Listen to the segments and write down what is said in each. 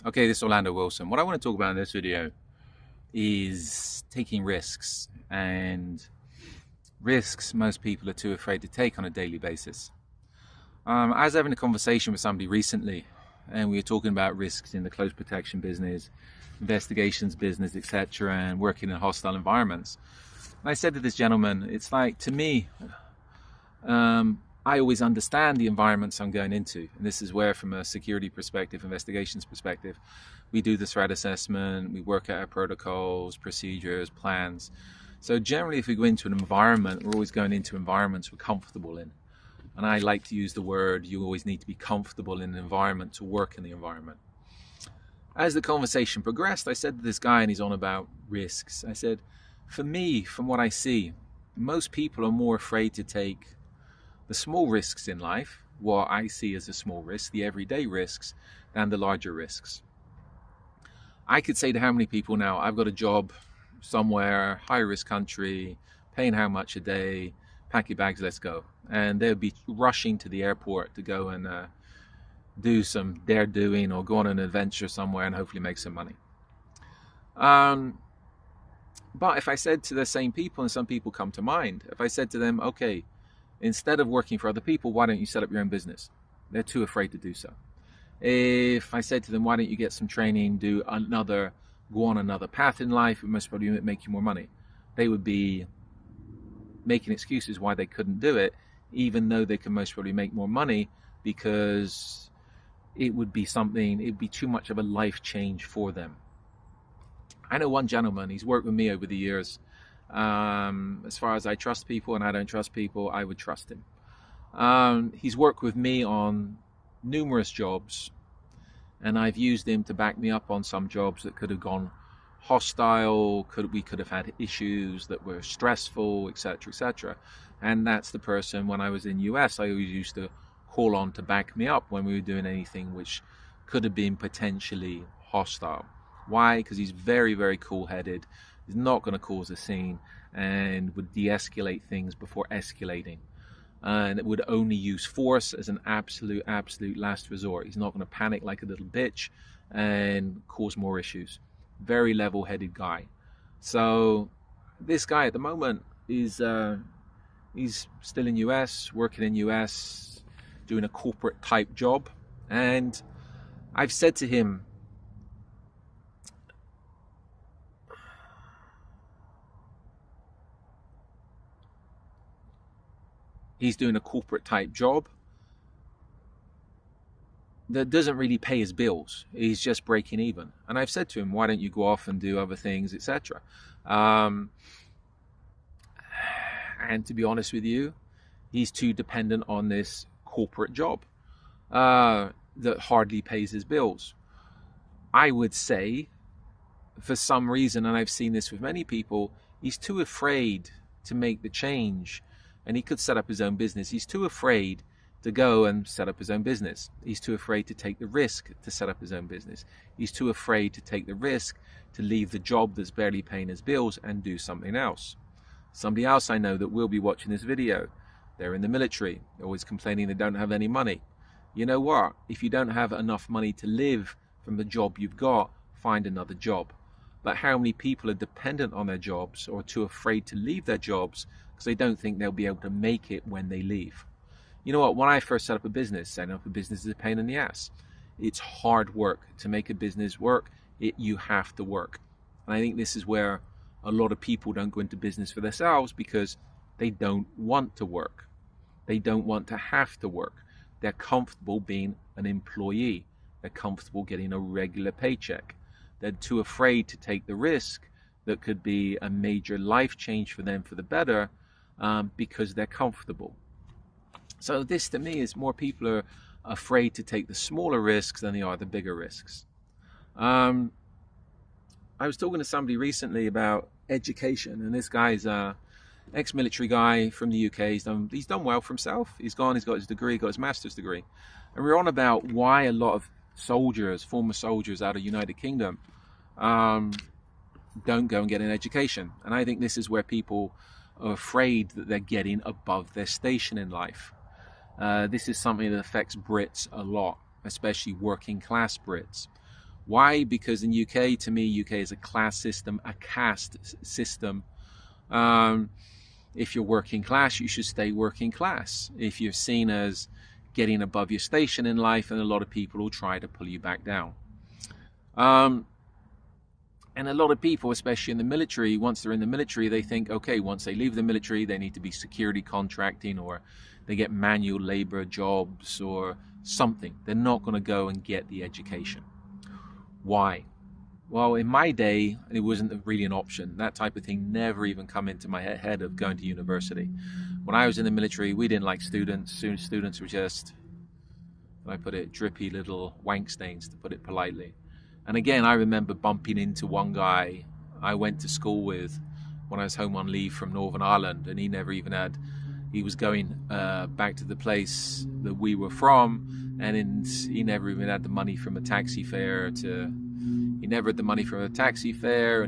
Okay, this is Orlando Wilson. What I want to talk about in this video is taking risks, and risks most people are too afraid to take on a daily basis. I was having a conversation with somebody recently, and we were talking about risks in the close protection business, investigations business, etc., and working in hostile environments. And I said to this gentleman, it's like, to me, I always understand the environments I'm going into. And this is where, from a security perspective, investigations perspective, we do the threat assessment, we work out our protocols, procedures, plans. So generally, if we go into an environment, we're always going into environments we're comfortable in. And I like to use the word, you always need to be comfortable in an environment to work in the environment. As the conversation progressed, I said to this guy, and he's on about risks, I said, for me, from what I see, most people are more afraid to take the small risks in life, what I see as a small risk, the everyday risks, than the larger risks. I could say to how many people now, I've got a job somewhere, high risk country, paying how much a day, pack your bags, let's go. And they'll be rushing to the airport to go and do some dare doing or go on an adventure somewhere and hopefully make some money. But if I said to the same people, and some people come to mind, if I said to them, okay, instead of working for other people, why don't you set up your own business? They're too afraid to do so. If I said to them, why don't you get some training, go on another path in life, it most probably make you more money, they would be making excuses why they couldn't do it, even though they can most probably make more money, because it would be too much of a life change for them. I know one gentleman, he's worked with me over the years. As far as I trust people and I don't trust people, I would trust him. He's worked with me on numerous jobs, and I've used him to back me up on some jobs that could have gone hostile, we could have had issues that were stressful, etc., etc. And that's the person, when I was in US, I always used to call on to back me up when we were doing anything which could have been potentially hostile. Why? Because he's very, very cool-headed. He's not going to cause a scene and would de-escalate things before escalating. And it would only use force as an absolute last resort. He's not going to panic like a little bitch and cause more issues. Very level-headed guy. So this guy at the moment is he's still in US, working in US, doing a corporate type job. And I've said to him, he's doing a corporate type job that doesn't really pay his bills. He's just breaking even. And I've said to him, why don't you go off and do other things, etc. And to be honest with you, he's too dependent on this corporate job that hardly pays his bills. I would say, for some reason, and I've seen this with many people, he's too afraid to make the change. And he could set up his own business. He's too afraid to go and set up his own business. He's too afraid to take the risk to set up his own business. He's too afraid to take the risk to leave the job that's barely paying his bills and do something else. Somebody else I know that will be watching this video, they're in the military, they're always complaining they don't have any money. You know what? If you don't have enough money to live from the job you've got, find another job. But how many people are dependent on their jobs or too afraid to leave their jobs because they don't think they'll be able to make it when they leave? You know what? When I first set up a business, setting up a business is a pain in the ass. It's hard work. To make a business work, you have to work. And I think this is where a lot of people don't go into business for themselves, because they don't want to work. They don't want to have to work. They're comfortable being an employee. They're comfortable getting a regular paycheck. They're too afraid to take the risk that could be a major life change for them for the better, because they're comfortable. So this, to me, is more people are afraid to take the smaller risks than they are the bigger risks. I was talking to somebody recently about education, and this guy's a ex-military guy from the UK. He's done well for himself. He's got his degree, got his master's degree. And we're on about why a lot of former soldiers out of United Kingdom don't go and get an education. And I think this is where people are afraid that they're getting above their station in life. This is something that affects Brits a lot, especially working class Brits. Why? Because in UK, to me, UK is a class system, a caste system. If you're working class, you should stay working class. If you're seen as getting above your station in life, and a lot of people will try to pull you back down. And a lot of people, especially in the military, once they're in the military, they think, okay, once they leave the military, they need to be security contracting, or they get manual labor jobs or something. They're not going to go and get the education. Why? Well, in my day, it wasn't really an option. That type of thing never even come into my head of going to university. When I was in the military, we didn't like students. Students were just, how do I put it, drippy little wank stains, to put it politely. And again, I remember bumping into one guy I went to school with when I was home on leave from Northern Ireland, and he was going back to the place that we were from, and he never even had the money from a taxi fare, and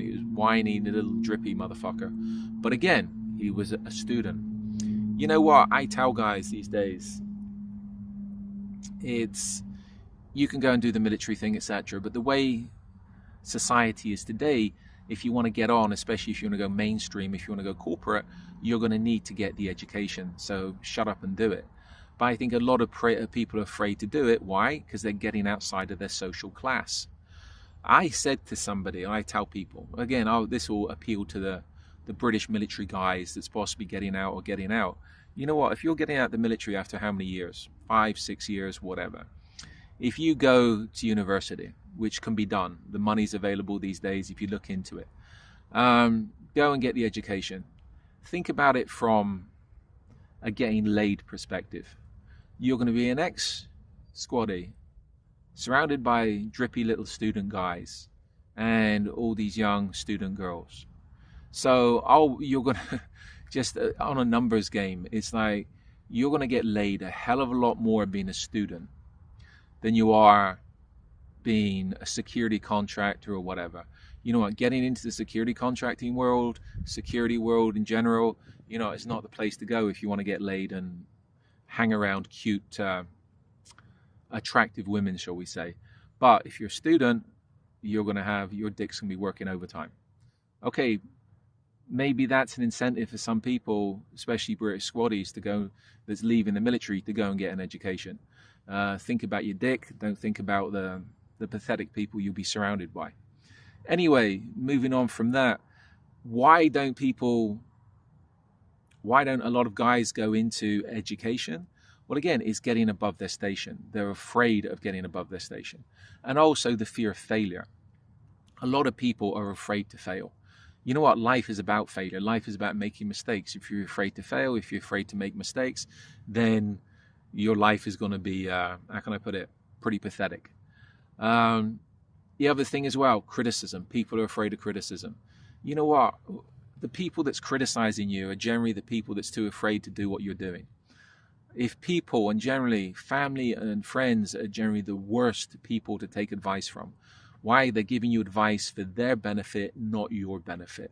he was whining, a little drippy motherfucker. But again, he was a student. You know what? I tell guys these days, you can go and do the military thing, etc. But the way society is today, if you want to get on, especially if you want to go mainstream, if you want to go corporate, you're going to need to get the education. So shut up and do it. But I think a lot of people are afraid to do it. Why? Because they're getting outside of their social class. I said to somebody, I tell people, again, this will appeal to the British military guys that's possibly getting out. You know what? If you're getting out the military after how many years? 5, 6 years, whatever. If you go to university, which can be done, the money's available these days if you look into it, go and get the education. Think about it from a getting laid perspective. You're going to be an ex-squaddie, surrounded by drippy little student guys and all these young student girls. So you're going to, just on a numbers game, it's like you're going to get laid a hell of a lot more being a student than you are being a security contractor or whatever. You know what, getting into the security contracting world, security world in general, it's not the place to go if you want to get laid and hang around cute, attractive women, shall we say. But if you're a student, you're going to have, your dick's going to be working overtime. Okay, maybe that's an incentive for some people, especially British squaddies, that's leaving the military, to go and get an education. Think about your dick. Don't think about the pathetic people you'll be surrounded by. Anyway, moving on from that, why don't a lot of guys go into education? Well, again, it's getting above their station. They're afraid of getting above their station. And also the fear of failure. A lot of people are afraid to fail. You know what? Life is about failure. Life is about making mistakes. If you're afraid to fail, if you're afraid to make mistakes, then your life is going to be, how can I put it, pretty pathetic. The other thing as well, criticism. People are afraid of criticism. You know what? The people that's criticizing you are generally the people that's too afraid to do what you're doing. If people, and generally family and friends, are generally the worst people to take advice from. Why? They're giving you advice for their benefit, not your benefit.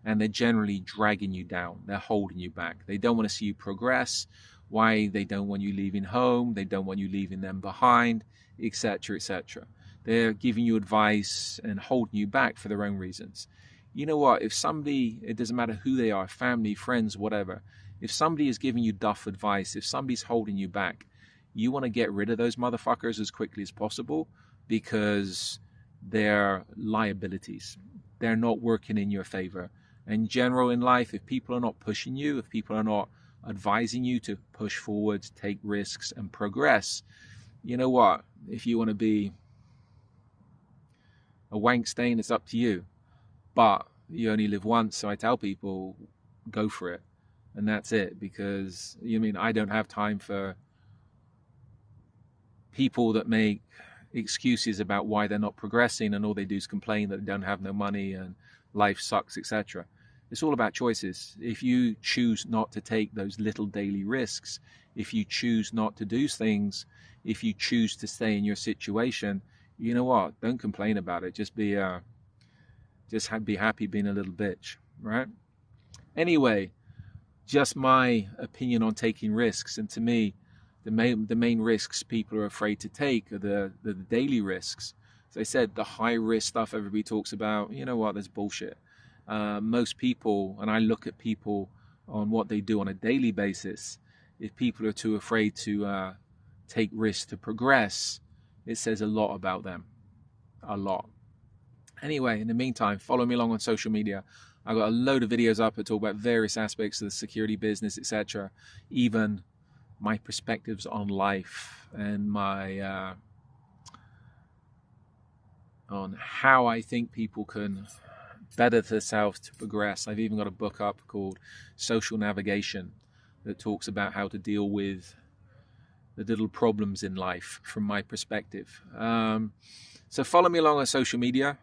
And they're generally dragging you down. They're holding you back. They don't want to see you progress. Why? They don't want you leaving home. They don't want you leaving them behind, etc., etc. They're giving you advice and holding you back for their own reasons. You know what? If somebody, it doesn't matter who they are, family, friends, whatever, if somebody is giving you duff advice, if somebody's holding you back, you want to get rid of those motherfuckers as quickly as possible, because they're liabilities. They're not working in your favor. In general in life, if people are not pushing you, if people are not advising you to push forwards, take risks and progress, you know what? If you want to be a wank stain, it's up to you. But you only live once, so I tell people, go for it. And that's it, because I don't have time for people that make excuses about why they're not progressing and all they do is complain that they don't have no money and life sucks, etc. It's all about choices. If you choose not to take those little daily risks, if you choose not to do things, if you choose to stay in your situation, you know what? Don't complain about it. Just be happy being a little bitch, right? Anyway, just my opinion on taking risks. And to me, the main risks people are afraid to take are the daily risks. As I said, the high risk stuff everybody talks about, you know what, there's bullshit. Most people, and I look at people on what they do on a daily basis, if people are too afraid to take risks to progress, it says a lot about them. A lot. Anyway, in the meantime, follow me along on social media. I've got a load of videos up that talk about various aspects of the security business, etc. Even my perspectives on life and my on how I think people can better themselves to progress. I've even got a book up called Social Navigation that talks about how to deal with the little problems in life from my perspective. So follow me along on social media.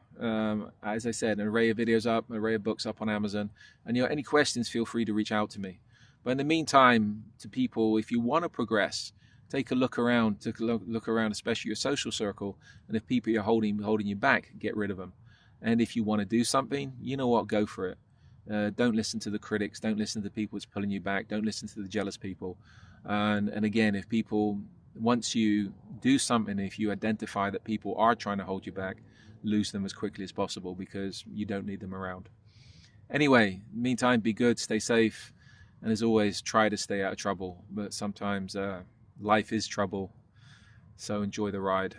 As I said, an array of videos up, an array of books up on Amazon. And any questions, feel free to reach out to me. But in the meantime, to people, if you want to progress, take a look around, especially your social circle. And if people are holding you back, get rid of them. And if you want to do something, you know what, go for it. Don't listen to the critics. Don't listen to the people that's pulling you back. Don't listen to the jealous people. And again, if people, once you do something, if you identify that people are trying to hold you back, lose them as quickly as possible, because you don't need them around. Anyway, meantime, be good, stay safe, and as always, try to stay out of trouble. But sometimes life is trouble, so enjoy the ride.